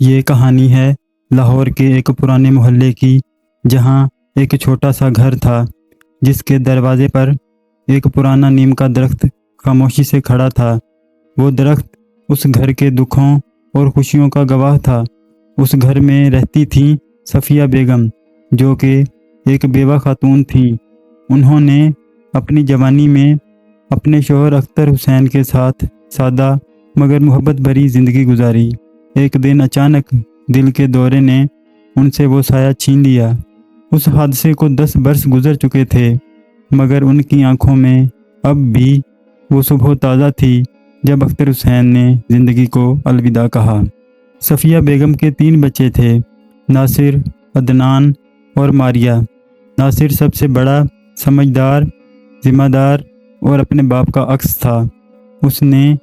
یہ کہانی ہے لاہور کے ایک پرانے محلے کی، جہاں ایک چھوٹا سا گھر تھا جس کے دروازے پر ایک پرانا نیم کا درخت خاموشی سے کھڑا تھا۔ وہ درخت اس گھر کے دکھوں اور خوشیوں کا گواہ تھا۔ اس گھر میں رہتی تھیں صفیہ بیگم، جو کہ ایک بیوہ خاتون تھیں۔ انہوں نے اپنی جوانی میں اپنے شوہر اختر حسین کے ساتھ سادہ مگر محبت بھری زندگی گزاری۔ ایک دن اچانک دل کے دورے نے ان سے وہ سایہ چھین لیا۔ اس حادثے کو 10 برس گزر چکے تھے، مگر ان کی آنکھوں میں اب بھی وہ صبح تازہ تھی جب اختر حسین نے زندگی کو الوداع کہا۔ صفیہ بیگم کے 3 بچے تھے، ناصر، عدنان اور ماریہ۔ ناصر سب سے بڑا، سمجھدار، ذمہ دار اور اپنے باپ کا عکس تھا۔ اس نے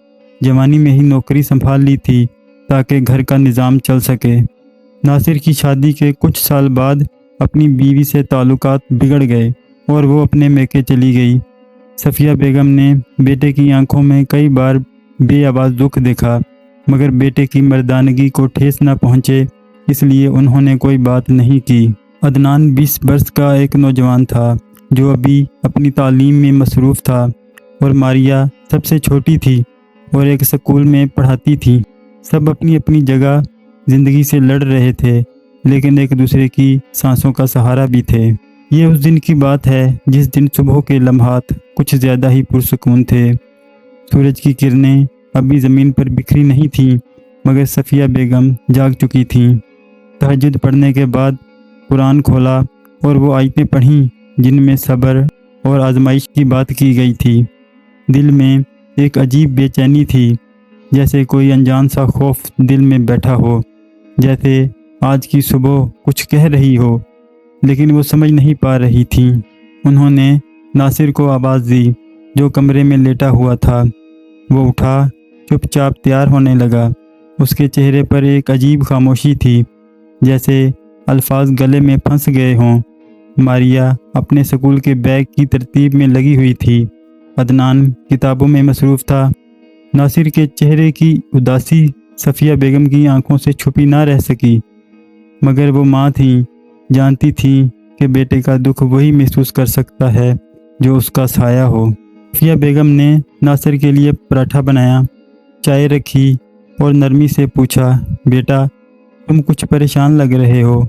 جوانی میں ہی نوکری سنبھال لی تھی تاکہ گھر کا نظام چل سکے۔ ناصر کی شادی کے کچھ سال بعد اپنی بیوی سے تعلقات بگڑ گئے اور وہ اپنے میکے چلی گئی۔ صفیہ بیگم نے بیٹے کی آنکھوں میں کئی بار بے آواز دکھ دیکھا، مگر بیٹے کی مردانگی کو ٹھیس نہ پہنچے، اس لیے انہوں نے کوئی بات نہیں کی۔ عدنان 20 برس کا ایک نوجوان تھا جو ابھی اپنی تعلیم میں مصروف تھا، اور ماریہ سب سے چھوٹی تھی اور ایک سکول میں پڑھاتی تھی۔ سب اپنی اپنی جگہ زندگی سے لڑ رہے تھے، لیکن ایک دوسرے کی سانسوں کا سہارا بھی تھے۔ یہ اس دن کی بات ہے جس دن صبح کے لمحات کچھ زیادہ ہی پرسکون تھے۔ سورج کی کرنیں ابھی زمین پر بکھری نہیں تھیں، مگر صفیہ بیگم جاگ چکی تھیں۔ تہجد پڑھنے کے بعد قرآن کھولا اور وہ آیتیں پڑھیں جن میں صبر اور آزمائش کی بات کی گئی تھی۔ دل میں ایک عجیب بے چینی تھی، جیسے کوئی انجان سا خوف دل میں بیٹھا ہو، جیسے آج کی صبح کچھ کہہ رہی ہو لیکن وہ سمجھ نہیں پا رہی تھیں۔ انہوں نے ناصر کو آواز دی جو کمرے میں لیٹا ہوا تھا۔ وہ اٹھا، چپ چاپ تیار ہونے لگا۔ اس کے چہرے پر ایک عجیب خاموشی تھی، جیسے الفاظ گلے میں پھنس گئے ہوں۔ ماریہ اپنے سکول کے بیگ کی ترتیب میں لگی ہوئی تھی، عدنان کتابوں میں مصروف تھا۔ ناصر کے چہرے کی اداسی صفیہ بیگم کی آنکھوں سے چھپی نہ رہ سکی، مگر وہ ماں تھیں، جانتی تھیں کہ بیٹے کا دکھ وہی محسوس کر سکتا ہے جو اس کا سایہ ہو۔ صفیہ بیگم نے ناصر کے لیے پراٹھا بنایا، چائے رکھی اور نرمی سے پوچھا، بیٹا تم کچھ پریشان لگ رہے ہو؟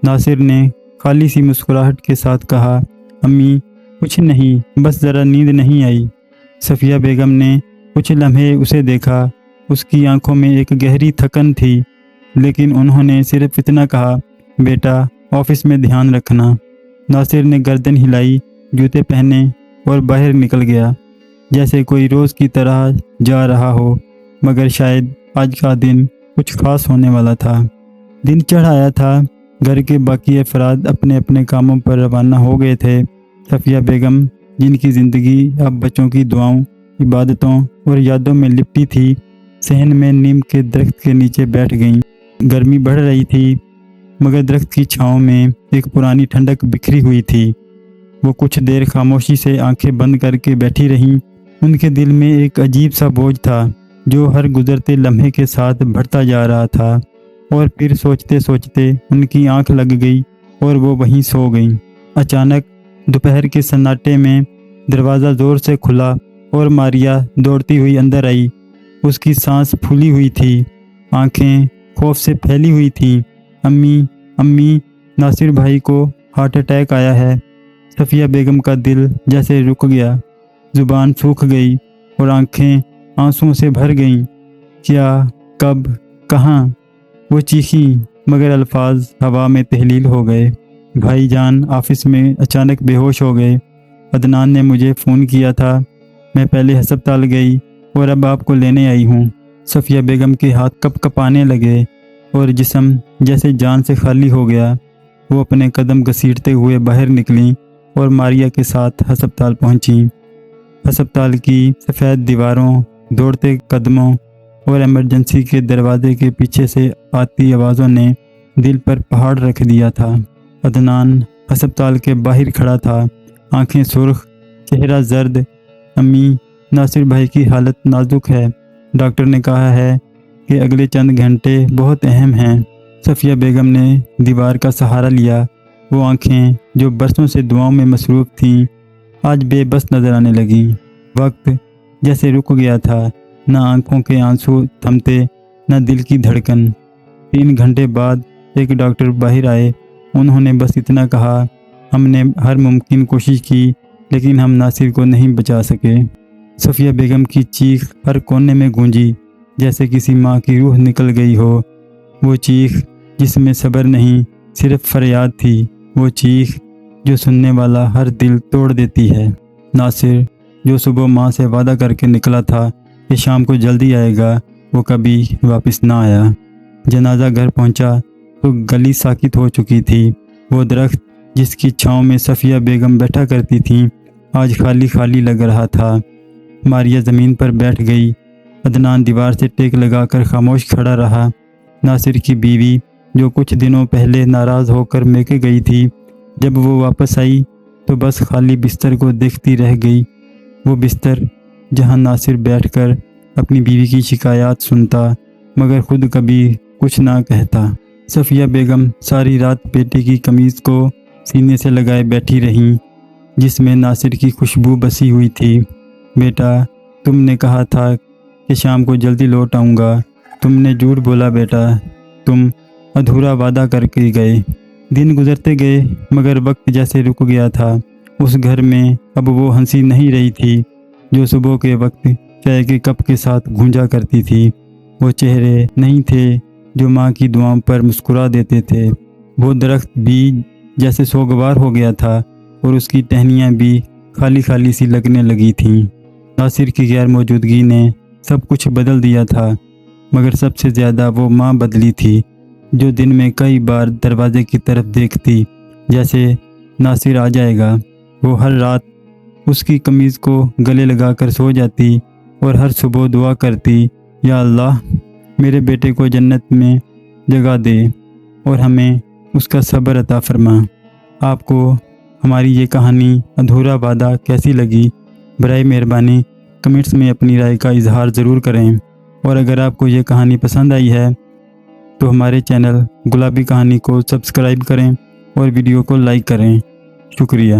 ناصر نے خالی سی مسکراہٹ کے ساتھ کہا، امی کچھ نہیں، بس ذرا نیند نہیں آئی۔ صفیہ بیگم نے کچھ لمحے اسے دیکھا۔ اس کی آنکھوں میں ایک گہری تھکن تھی، لیکن انہوں نے صرف اتنا کہا، بیٹا آفس میں دھیان رکھنا۔ ناصر نے گردن ہلائی، جوتے پہنے اور باہر نکل گیا، جیسے کوئی روز کی طرح جا رہا ہو، مگر شاید آج کا دن کچھ خاص ہونے والا تھا۔ دن چڑھ آیا تھا، گھر کے باقی افراد اپنے اپنے کاموں پر روانہ ہو گئے تھے۔ صفیہ بیگم، جن کی زندگی اب بچوں کی دعاؤں، عبادتوں اور یادوں میں لپٹی تھی، صحن میں نیم کے درخت کے نیچے بیٹھ گئیں۔ گرمی بڑھ رہی تھی، مگر درخت کی چھاؤں میں ایک پرانی ٹھنڈک بکھری ہوئی تھی۔ وہ کچھ دیر خاموشی سے آنکھیں بند کر کے بیٹھی رہیں۔ ان کے دل میں ایک عجیب سا بوجھ تھا جو ہر گزرتے لمحے کے ساتھ بڑھتا جا رہا تھا، اور پھر سوچتے سوچتے ان کی آنکھ لگ گئی اور وہ وہیں سو گئیں۔ اچانک دوپہر کے سناٹے میں دروازہ زور سے کھلا اور ماریہ دوڑتی ہوئی اندر آئی۔ اس کی سانس پھولی ہوئی تھی، آنکھیں خوف سے پھیلی ہوئی تھیں۔ امی امی، ناصر بھائی کو ہارٹ اٹیک آیا ہے۔ صفیہ بیگم کا دل جیسے رک گیا، زبان سوکھ گئی اور آنکھیں آنسوؤں سے بھر گئیں۔ کیا؟ کب؟ کہاں؟ وہ چیخیں، مگر الفاظ ہوا میں تحلیل ہو گئے۔ بھائی جان آفس میں اچانک بے ہوش ہو گئے۔ عدنان نے مجھے فون کیا تھا، میں پہلے ہسپتال گئی اور اب آپ کو لینے آئی ہوں۔ صفیہ بیگم کے ہاتھ کپ کپانے لگے اور جسم جیسے جان سے خالی ہو گیا۔ وہ اپنے قدم گھسیٹتے ہوئے باہر نکلیں اور ماریہ کے ساتھ ہسپتال پہنچیں۔ ہسپتال کی سفید دیواروں، دوڑتے قدموں اور ایمرجنسی کے دروازے کے پیچھے سے آتی آوازوں نے دل پر پہاڑ رکھ دیا تھا۔ عدنان ہسپتال کے باہر کھڑا تھا، آنکھیں سرخ، چہرہ زرد۔ امی، ناصر بھائی کی حالت نازک ہے، ڈاکٹر نے کہا ہے کہ اگلے چند گھنٹے بہت اہم ہیں۔ صفیہ بیگم نے دیوار کا سہارا لیا۔ وہ آنکھیں جو برسوں سے دعاؤں میں مصروف تھیں آج بے بس نظر آنے لگیں۔ وقت جیسے رک گیا تھا، نہ آنکھوں کے آنسو تھمتے نہ دل کی دھڑکن۔ 3 گھنٹے بعد ایک ڈاکٹر باہر آئے۔ انہوں نے بس اتنا کہا، ہم نے ہر ممکن کوشش کی لیکن ہم ناصر کو نہیں بچا سکے۔ صفیہ بیگم کی چیخ ہر کونے میں گونجی، جیسے کسی ماں کی روح نکل گئی ہو۔ وہ چیخ جس میں صبر نہیں، صرف فریاد تھی، وہ چیخ جو سننے والا ہر دل توڑ دیتی ہے۔ ناصر جو صبح ماں سے وعدہ کر کے نکلا تھا کہ شام کو جلدی آئے گا، وہ کبھی واپس نہ آیا۔ جنازہ گھر پہنچا تو گلی ساکت ہو چکی تھی۔ وہ درخت جس کی چھاؤں میں صفیہ بیگم بیٹھا کرتی تھیں آج خالی خالی لگ رہا تھا۔ ماریہ زمین پر بیٹھ گئی۔ عدنان دیوار سے ٹیک لگا کر خاموش کھڑا رہا۔ ناصر کی بیوی جو کچھ دنوں پہلے ناراض ہو کر میکے گئی تھی، جب وہ واپس آئی تو بس خالی بستر کو دیکھتی رہ گئی۔ وہ بستر جہاں ناصر بیٹھ کر اپنی بیوی کی شکایات سنتا مگر خود کبھی کچھ نہ کہتا۔ صفیہ بیگم ساری رات بیٹے کی قمیض کو سینے سے لگائے بیٹھی رہیں جس میں ناصر کی خوشبو بسی ہوئی تھی۔ بیٹا، تم نے کہا تھا کہ شام کو جلدی لوٹ آؤں گا۔ تم نے جھوٹ بولا بیٹا، تم ادھورا وعدہ کر کے گئے۔ دن گزرتے گئے مگر وقت جیسے رک گیا تھا۔ اس گھر میں اب وہ ہنسی نہیں رہی تھی جو صبح کے وقت چائے کے کپ کے ساتھ گونجا کرتی تھی۔ وہ چہرے نہیں تھے جو ماں کی دعاؤں پر مسکرا دیتے تھے۔ وہ درخت بھی جیسے سوگوار ہو گیا تھا اور اس کی ٹہنیاں بھی خالی خالی سی لگنے لگی تھیں۔ ناصر کی غیر موجودگی نے سب کچھ بدل دیا تھا مگر سب سے زیادہ وہ ماں بدلی تھی جو دن میں کئی بار دروازے کی طرف دیکھتی جیسے ناصر آ جائے گا۔ وہ ہر رات اس کی قمیض کو گلے لگا کر سو جاتی اور ہر صبح دعا کرتی، یا اللہ میرے بیٹے کو جنت میں جگہ دے اور ہمیں اس کا صبر عطا فرما۔ آپ کو ہماری یہ کہانی ادھورا وعدہ کیسی لگی؟ برائے مہربانی کمنٹس میں اپنی رائے کا اظہار ضرور کریں، اور اگر آپ کو یہ کہانی پسند آئی ہے تو ہمارے چینل گلابی کہانی کو سبسکرائب کریں اور ویڈیو کو لائک کریں۔ شکریہ۔